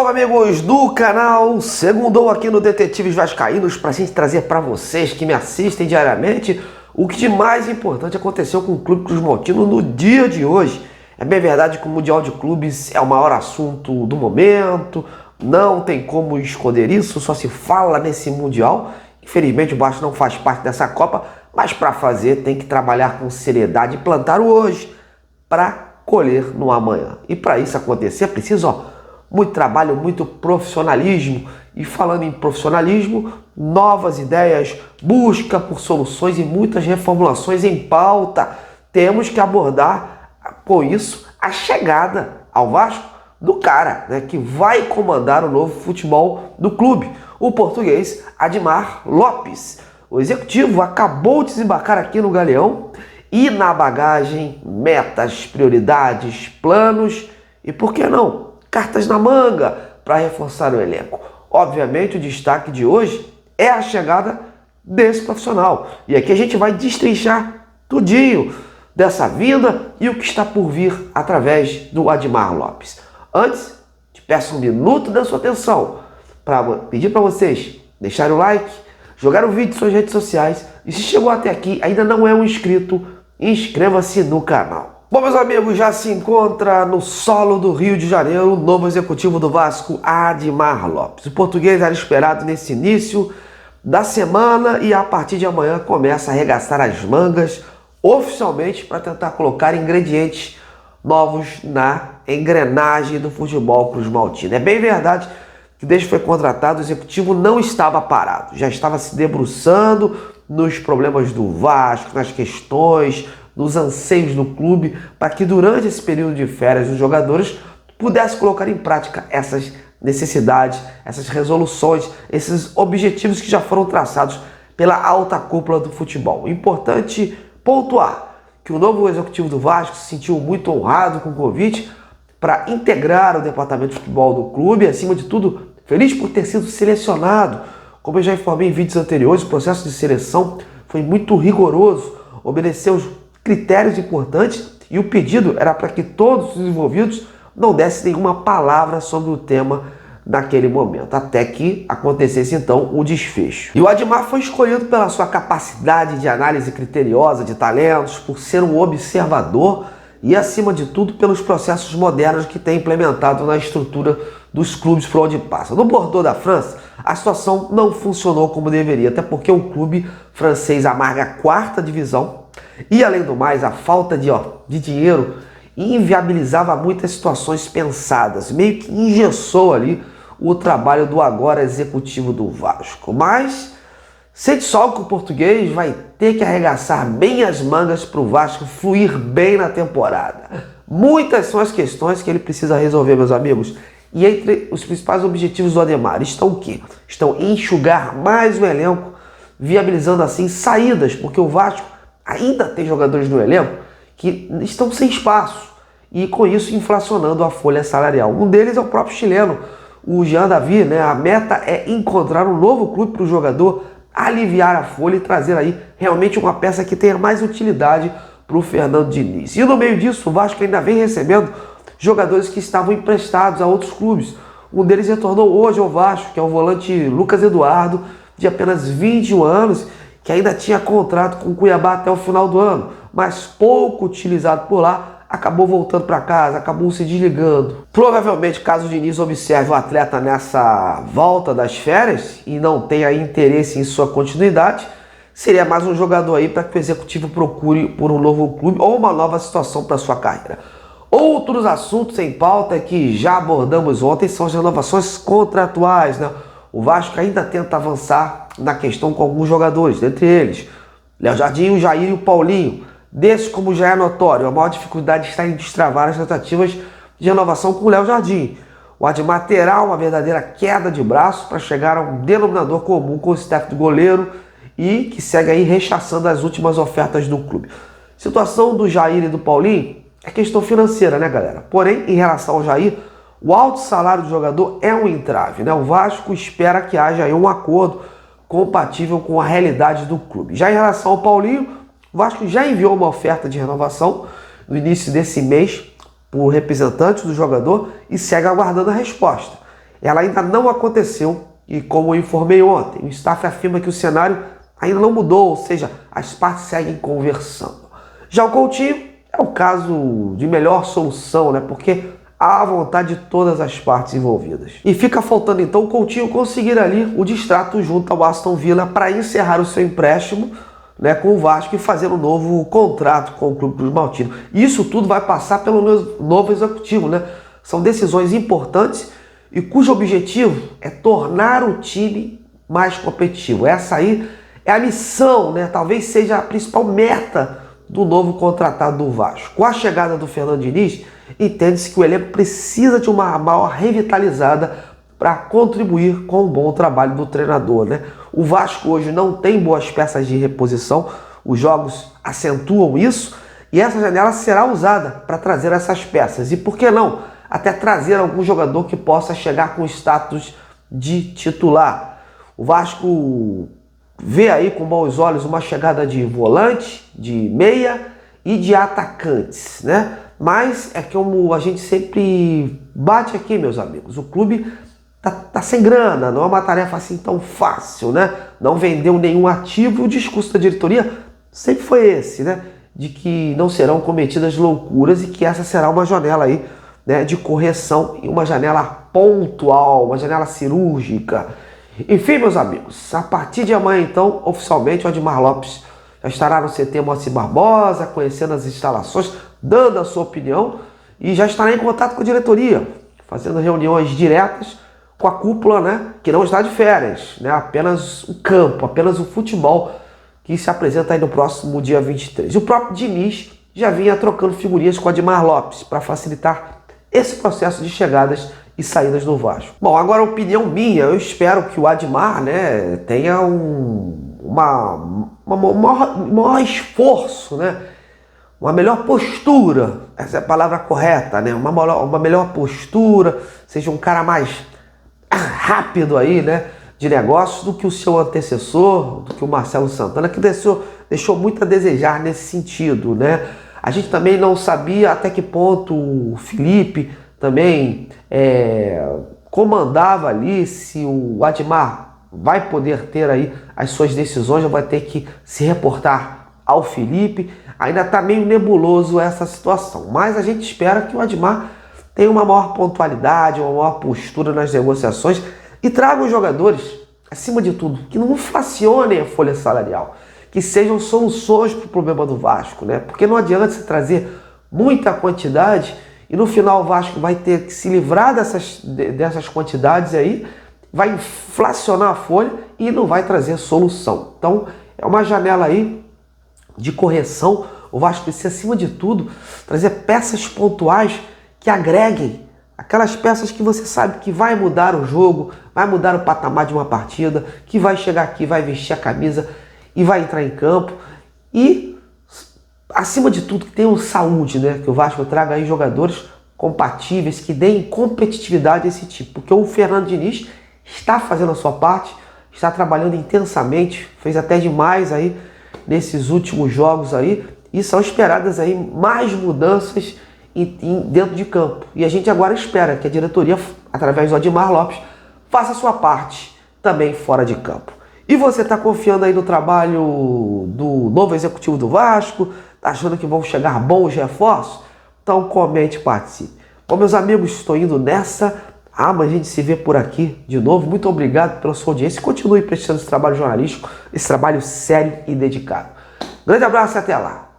Salve amigos do canal, segundou aqui no Detetives Vascaínos para a gente trazer para vocês que me assistem diariamente o que de mais importante aconteceu com o Clube Cruz Maltino no dia de hoje. É bem verdade que o Mundial de Clubes é o maior assunto do momento, não tem como esconder isso, só se fala nesse Mundial. Infelizmente o Vasco não faz parte dessa Copa, mas para fazer tem que trabalhar com seriedade e plantar o hoje para colher no amanhã. E para isso acontecer é preciso, muito trabalho, muito profissionalismo. E falando em profissionalismo, novas ideias, busca por soluções e muitas reformulações em pauta. Temos que abordar com isso a chegada ao Vasco do cara, que vai comandar o novo futebol do clube, o português Admar Lopes. O executivo acabou de desembarcar aqui no Galeão e na bagagem, metas, prioridades, planos e, por que não, cartas na manga para reforçar o elenco. Obviamente o destaque de hoje é a chegada desse profissional. E aqui a gente vai destrinchar tudinho dessa vinda e o que está por vir através do Admar Lopes. Antes, te peço um minuto da sua atenção para pedir para vocês deixarem o like, jogar o vídeo em suas redes sociais e se chegou até aqui ainda não é um inscrito, inscreva-se no canal. Bom, meus amigos, já se encontra no solo do Rio de Janeiro o novo executivo do Vasco, Admar Lopes. O português era esperado nesse início da semana e a partir de amanhã começa a arregaçar as mangas oficialmente para tentar colocar ingredientes novos na engrenagem do futebol Cruz Maltino. É bem verdade que desde que foi contratado o executivo não estava parado, já estava se debruçando nos problemas do Vasco, nas questões, nos anseios do clube, para que durante esse período de férias os jogadores pudessem colocar em prática essas necessidades, essas resoluções, esses objetivos que já foram traçados pela alta cúpula do futebol. Importante pontuar que o novo executivo do Vasco se sentiu muito honrado com o convite para integrar o departamento de futebol do clube, acima de tudo, feliz por ter sido selecionado. Como eu já informei em vídeos anteriores, o processo de seleção foi muito rigoroso, obedeceu os critérios importantes e o pedido era para que todos os envolvidos não dessem nenhuma palavra sobre o tema naquele momento, até que acontecesse então o desfecho. E o Admar foi escolhido pela sua capacidade de análise criteriosa de talentos, por ser um observador e, acima de tudo, pelos processos modernos que tem implementado na estrutura dos clubes por onde passa. No Bordeaux da França, a situação não funcionou como deveria, até porque o clube francês amarga a quarta divisão e, além do mais, a falta de dinheiro inviabilizava muitas situações pensadas, meio que engessou ali o trabalho do agora executivo do Vasco. Mas sente só que o português vai ter que arregaçar bem as mangas para o Vasco fluir bem na temporada. Muitas são as questões que ele precisa resolver, meus amigos. E entre os principais objetivos do Admar estão o quê? Estão em enxugar mais o elenco, viabilizando assim saídas, porque o Vasco ainda tem jogadores no elenco que estão sem espaço e com isso inflacionando a folha salarial. Um deles é o próprio chileno, o Jean David, A meta é encontrar um novo clube para o jogador, aliviar a folha e trazer aí realmente uma peça que tenha mais utilidade para o Fernando Diniz. E no meio disso, o Vasco ainda vem recebendo jogadores que estavam emprestados a outros clubes. Um deles retornou hoje ao Vasco, que é o volante Lucas Eduardo, de apenas 21 anos, que ainda tinha contrato com o Cuiabá até o final do ano, mas pouco utilizado por lá, acabou voltando para casa, acabou se desligando. Provavelmente, caso o Diniz observe o atleta nessa volta das férias e não tenha interesse em sua continuidade, seria mais um jogador aí para que o executivo procure por um novo clube ou uma nova situação para sua carreira. Outros assuntos em pauta que já abordamos ontem são as renovações contratuais, O Vasco ainda tenta avançar na questão com alguns jogadores, dentre eles Léo Jardim, o Jair e o Paulinho. Desses, como já é notório, a maior dificuldade está em destravar as tentativas de renovação com o Léo Jardim. O Admar terá uma verdadeira queda de braço para chegar a um denominador comum com o staff do goleiro e que segue aí rechaçando as últimas ofertas do clube. Situação do Jair e do Paulinho é questão financeira, galera? Porém, em relação ao Jair, o alto salário do jogador é um entrave, O Vasco espera que haja aí um acordo compatível com a realidade do clube. Já em relação ao Paulinho, o Vasco já enviou uma oferta de renovação no início desse mês por representantes do jogador e segue aguardando a resposta. ela ainda não aconteceu e, como eu informei ontem, o staff afirma que o cenário ainda não mudou, ou seja, as partes seguem conversando. Já o Coutinho é o caso de melhor solução, né? Porque há a vontade de todas as partes envolvidas. E fica faltando então o Coutinho conseguir ali o distrato junto ao Aston Villa para encerrar o seu empréstimo, né, com o Vasco e fazer um novo contrato com o Clube Cruz Maltino. Isso tudo vai passar pelo novo executivo, né? São decisões importantes e cujo objetivo é tornar o time mais competitivo. Essa aí é a missão, né? Talvez seja a principal meta do novo contratado do Vasco. Com a chegada do Fernando Diniz, entende-se que o elenco precisa de uma maior revitalizada para contribuir com o bom trabalho do treinador, né? O Vasco hoje não tem boas peças de reposição, os jogos acentuam isso e essa janela será usada para trazer essas peças. E por que não? Até trazer algum jogador que possa chegar com status de titular. O Vasco vê aí com bons olhos uma chegada de volante, de meia e de atacantes, né? Mas é como a gente sempre bate aqui, meus amigos, o clube tá sem grana, não é uma tarefa assim tão fácil, né? Não vendeu nenhum ativo e o discurso da diretoria sempre foi esse, né? De que não serão cometidas loucuras e que essa será uma janela aí, né, de correção e uma janela pontual, uma janela cirúrgica. Enfim, meus amigos, a partir de amanhã, então, oficialmente, o Admar Lopes já estará no CT Moacir Barbosa, conhecendo as instalações, dando a sua opinião e já estará em contato com a diretoria, fazendo reuniões diretas com a cúpula, né, que não está de férias, né, apenas o campo, apenas o futebol que se apresenta aí no próximo dia 23. E o próprio Diniz já vinha trocando figurinhas com o Admar Lopes para facilitar esse processo de chegadas e saídas do Vasco. Bom, agora a opinião minha, eu espero que o Admar, né, tenha um maior esforço, né, uma melhor postura, essa é a palavra correta, né, uma melhor postura, seja um cara mais rápido aí, né, de negócios do que o seu antecessor, do que o Marcelo Santana, que deixou muito a desejar nesse sentido, né. A gente também não sabia até que ponto o Felipe também comandava ali, se o Admar vai poder ter aí as suas decisões, vai ter que se reportar ao Felipe. Ainda está meio nebuloso essa situação, mas a gente espera que o Admar tenha uma maior pontualidade, uma maior postura nas negociações e traga os jogadores, acima de tudo, que não inflacionem a folha salarial, que sejam soluções para o problema do Vasco, né? Porque não adianta você trazer muita quantidade e no final o Vasco vai ter que se livrar dessas quantidades aí, vai inflacionar a folha e não vai trazer solução. Então é uma janela aí de correção. O Vasco precisa, acima de tudo, trazer peças pontuais que agreguem, aquelas peças que você sabe que vai mudar o jogo, vai mudar o patamar de uma partida, que vai chegar aqui, vai vestir a camisa e vai entrar em campo. E acima de tudo, que tenham saúde, né? Que o Vasco traga aí jogadores compatíveis, que deem competitividade a esse tipo. Porque o Fernando Diniz está fazendo a sua parte, está trabalhando intensamente, fez até demais aí nesses últimos jogos aí, e são esperadas aí mais mudanças dentro de campo. E a gente agora espera que a diretoria, através do Admar Lopes, faça a sua parte também fora de campo. E você está confiando aí no trabalho do novo executivo do Vasco? Está achando que vão chegar bons reforços? Então comente e participe. Bom, meus amigos, estou indo nessa. Mas a gente se vê por aqui de novo. Muito obrigado pela sua audiência. Continue prestando esse trabalho jornalístico, esse trabalho sério e dedicado. Grande abraço e até lá.